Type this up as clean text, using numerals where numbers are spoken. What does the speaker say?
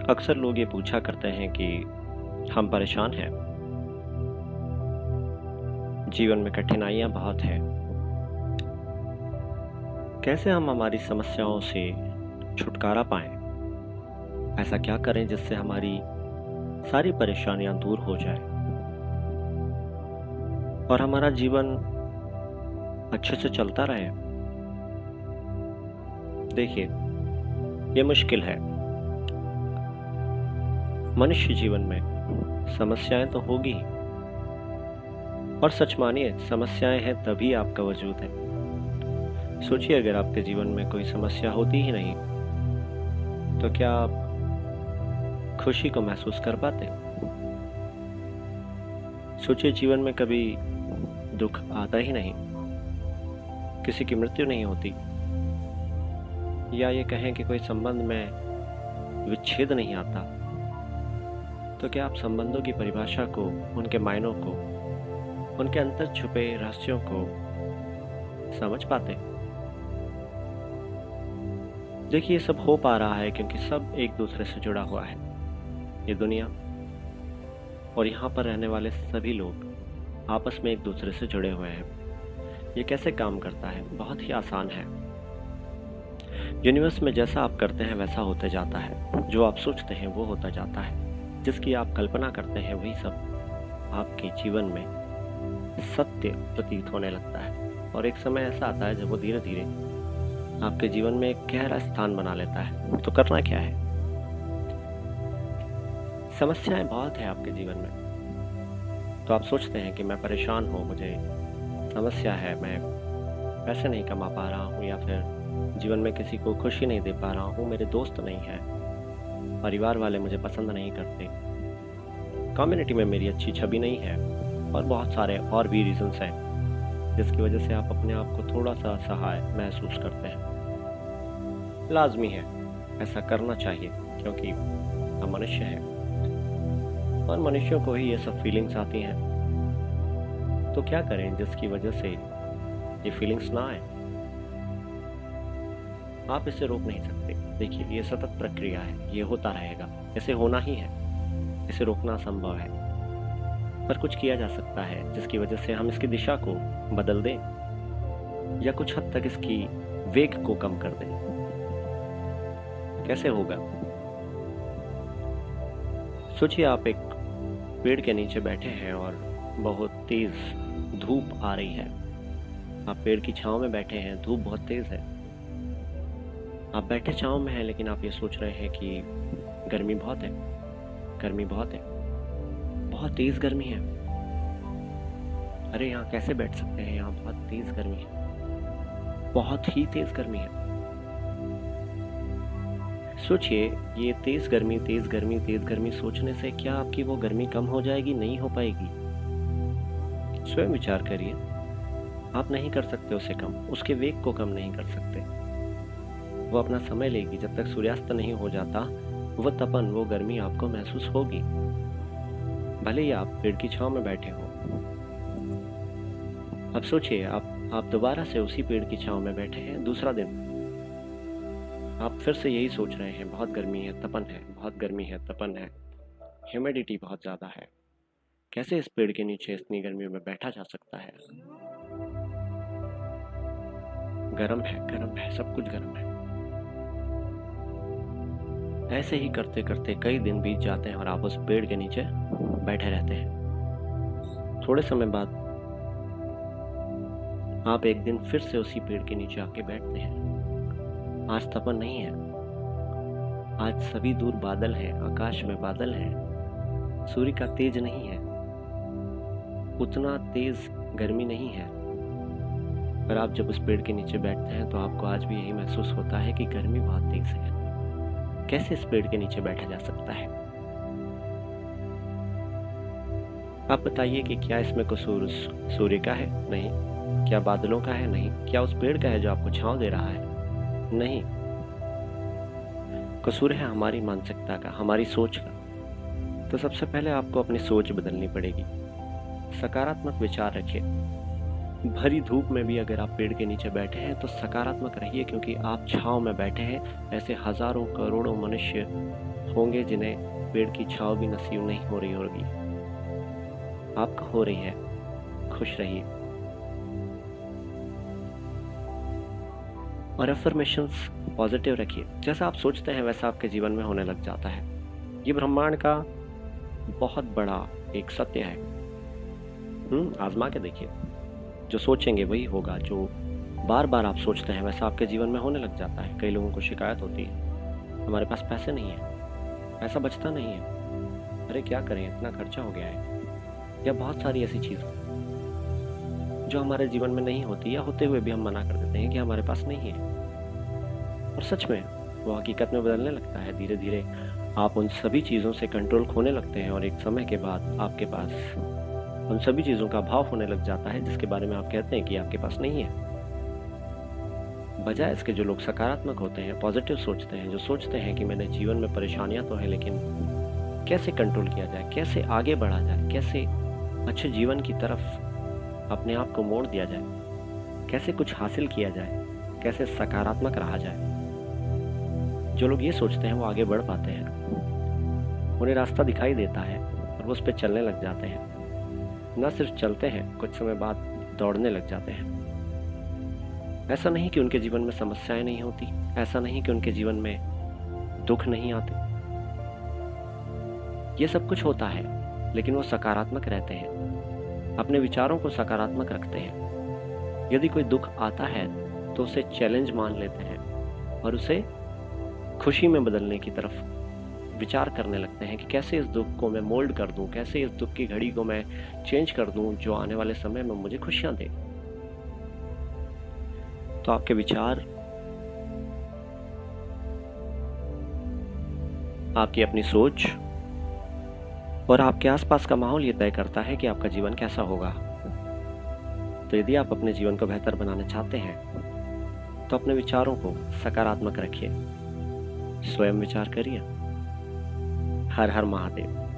अक्सर लोग ये पूछा करते हैं कि हम परेशान हैं, जीवन में कठिनाइयाँ बहुत हैं। कैसे हम हमारी समस्याओं से छुटकारा पाएँ? ऐसा क्या करें जिससे हमारी सारी परेशानियाँ दूर हो जाएँ और हमारा जीवन अच्छे से चलता रहे? देखिए, ये मुश्किल है। मनुष्य जीवन में समस्याएं तो होगी ही, और सच मानिए समस्याएं हैं तभी आपका वजूद है। सोचिए, अगर आपके जीवन में कोई समस्या होती ही नहीं तो क्या आप खुशी को महसूस कर पाते? सोचिए, जीवन में कभी दुख आता ही नहीं, किसी की मृत्यु नहीं होती, या ये कहें कि कोई संबंध में विच्छेद नहीं आता, तो क्या आप संबंधों की परिभाषा को, उनके मायनों को, उनके अंदर छुपे रहस्यों को समझ पाते? देखिए, ये सब हो पा रहा है क्योंकि सब एक दूसरे से जुड़ा हुआ है। ये दुनिया और यहाँ पर रहने वाले सभी लोग आपस में एक दूसरे से जुड़े हुए हैं। ये कैसे काम करता है? बहुत ही आसान है। यूनिवर्स में जैसा आप करते हैं वैसा होते जाता है। जो आप सोचते हैं वो होता जाता है। जिसकी आप कल्पना करते हैं वही सब आपके जीवन में सत्य प्रतीत होने लगता है। और एक समय ऐसा आता है जब वो धीरे धीरे आपके जीवन में एक गहरा स्थान बना लेता है। तो करना क्या है? समस्याएं बहुत है आपके जीवन में, तो आप सोचते हैं कि मैं परेशान हूँ, मुझे समस्या है, मैं पैसे नहीं कमा पा रहा हूँ, या फिर जीवन में किसी को खुशी नहीं दे पा रहा हूँ, मेरे दोस्त नहीं हैं, परिवार वाले मुझे पसंद नहीं करते, कम्युनिटी में मेरी अच्छी छवि नहीं है, और बहुत सारे और भी रीजंस हैं जिसकी वजह से आप अपने आप को थोड़ा सा असहाय महसूस करते हैं। लाजमी है, ऐसा करना चाहिए, क्योंकि हम मनुष्य हैं और मनुष्यों को ही ये सब फीलिंग्स आती हैं। तो क्या करें जिसकी वजह से ये फीलिंग्स ना आए? आप इसे रोक नहीं सकते। देखिए, ये सतत प्रक्रिया है, ये होता रहेगा, इसे होना ही है, इसे रोकना असंभव है। पर कुछ किया जा सकता है जिसकी वजह से हम इसकी दिशा को बदल दें, या कुछ हद तक इसकी वेग को कम कर दें। कैसे होगा? सोचिए, आप एक पेड़ के नीचे बैठे हैं और बहुत तेज धूप आ रही है। आप पेड़ की छांव में बैठे हैं, धूप बहुत तेज है। आप बैठे छांव में हैं, लेकिन आप ये सोच रहे हैं कि गर्मी बहुत है, गर्मी बहुत है, बहुत तेज गर्मी है। अरे, यहाँ कैसे बैठ सकते हैं? यहाँ बहुत तेज गर्मी है, बहुत ही तेज गर्मी है। सोचिए, ये तेज गर्मी, तेज गर्मी, तेज गर्मी सोचने से क्या आपकी वो गर्मी कम हो जाएगी? नहीं हो पाएगी। स्वयं विचार करिए। आप नहीं कर सकते उसे कम, उसके वेग को कम नहीं कर सकते। वो अपना समय लेगी। जब तक सूर्यास्त नहीं हो जाता, वो तपन, वो गर्मी आपको महसूस होगी, भले ही आप पेड़ की छांव में बैठे हो। अब सोचिए, आप दोबारा से उसी पेड़ की छांव में बैठे हैं, दूसरा दिन। आप फिर से यही सोच रहे हैं, बहुत गर्मी है, तपन है, बहुत गर्मी है, तपन है, ह्यूमिडिटी बहुत ज़्यादा है। कैसे इस पेड़ के नीचे इतनी गर्मी में बैठा जा सकता है? गरम है, सब कुछ गरम है। ऐसे ही करते करते कई दिन बीत जाते हैं और आप उस पेड़ के नीचे बैठे रहते हैं। थोड़े समय बाद आप एक दिन फिर से उसी पेड़ के नीचे आके बैठते हैं। आज तपन नहीं है, आज सभी दूर बादल हैं, आकाश में बादल हैं, सूर्य का तेज नहीं है, उतना तेज गर्मी नहीं है। पर आप जब उस पेड़ के नीचे बैठते हैं तो आपको आज भी यही महसूस होता है कि गर्मी बहुत तेज है। कैसे इस पेड़ के नीचे बैठा जा सकता है? आप बताइए कि क्या इसमें कसूर सूर्य का है? नहीं। क्या बादलों का है? नहीं। क्या उस पेड़ का है जो आपको छांव दे रहा है? नहीं। कसूर है हमारी मानसिकता का, हमारी सोच का। तो सबसे पहले आपको अपनी सोच बदलनी पड़ेगी। सकारात्मक विचार रखिए। भरी धूप में भी अगर आप पेड़ के नीचे बैठे हैं तो सकारात्मक रहिए, क्योंकि आप छांव में बैठे हैं। ऐसे हजारों करोड़ों मनुष्य होंगे जिन्हें पेड़ की छांव भी नसीब नहीं हो रही होगी, आपको हो रही है। खुश रहिए। और अफर्मेशंस पॉजिटिव रखिए। जैसा आप सोचते हैं वैसा आपके जीवन में होने लग जाता है। ये ब्रह्मांड का बहुत बड़ा एक सत्य है। आजमा के देखिए। जो सोचेंगे वही होगा। जो बार बार आप सोचते हैं वैसा आपके जीवन में होने लग जाता है। कई लोगों को शिकायत होती है, हमारे पास पैसे नहीं है, पैसा बचता नहीं है, अरे क्या करें, इतना खर्चा हो गया है, या बहुत सारी ऐसी चीज़ें जो हमारे जीवन में नहीं होती, या होते हुए भी हम मना कर देते हैं कि हमारे पास नहीं है। और सच में वो हकीकत में बदलने लगता है। धीरे धीरे आप उन सभी चीज़ों से कंट्रोल खोने लगते हैं और एक समय के बाद आपके पास उन सभी चीज़ों का अभाव होने लग जाता है जिसके बारे में आप कहते हैं कि आपके पास नहीं है। बजाय इसके जो लोग सकारात्मक होते हैं, पॉजिटिव सोचते हैं, जो सोचते हैं कि मैंने जीवन में परेशानियां तो हैं लेकिन कैसे कंट्रोल किया जाए, कैसे आगे बढ़ा जाए, कैसे अच्छे जीवन की तरफ अपने आप को मोड़ दिया जाए, कैसे कुछ हासिल किया जाए, कैसे सकारात्मक रहा जाए, जो लोग ये सोचते हैं वो आगे बढ़ पाते हैं। उन्हें रास्ता दिखाई देता है और वो उस पर चलने लग जाते हैं। न सिर्फ चलते हैं, कुछ समय बाद दौड़ने लग जाते हैं। ऐसा नहीं कि उनके जीवन में समस्याएं नहीं होती, ऐसा नहीं कि उनके जीवन में दुख नहीं आते। ये सब कुछ होता है लेकिन वो सकारात्मक रहते हैं, अपने विचारों को सकारात्मक रखते हैं। यदि कोई दुख आता है तो उसे चैलेंज मान लेते हैं और उसे खुशी में बदलने की तरफ विचार करने लगते हैं कि कैसे इस दुख को मैं मोल्ड कर दूं, कैसे इस दुख की घड़ी को मैं चेंज कर दूं जो आने वाले समय में मुझे खुशियां दे। तो आपके विचार, आपकी अपनी सोच और आपके आसपास का माहौल ये तय करता है कि आपका जीवन कैसा होगा। तो यदि आप अपने जीवन को बेहतर बनाना चाहते हैं तो अपने विचारों को सकारात्मक रखिए, स्वयं विचार करिए। हर हर महादेव।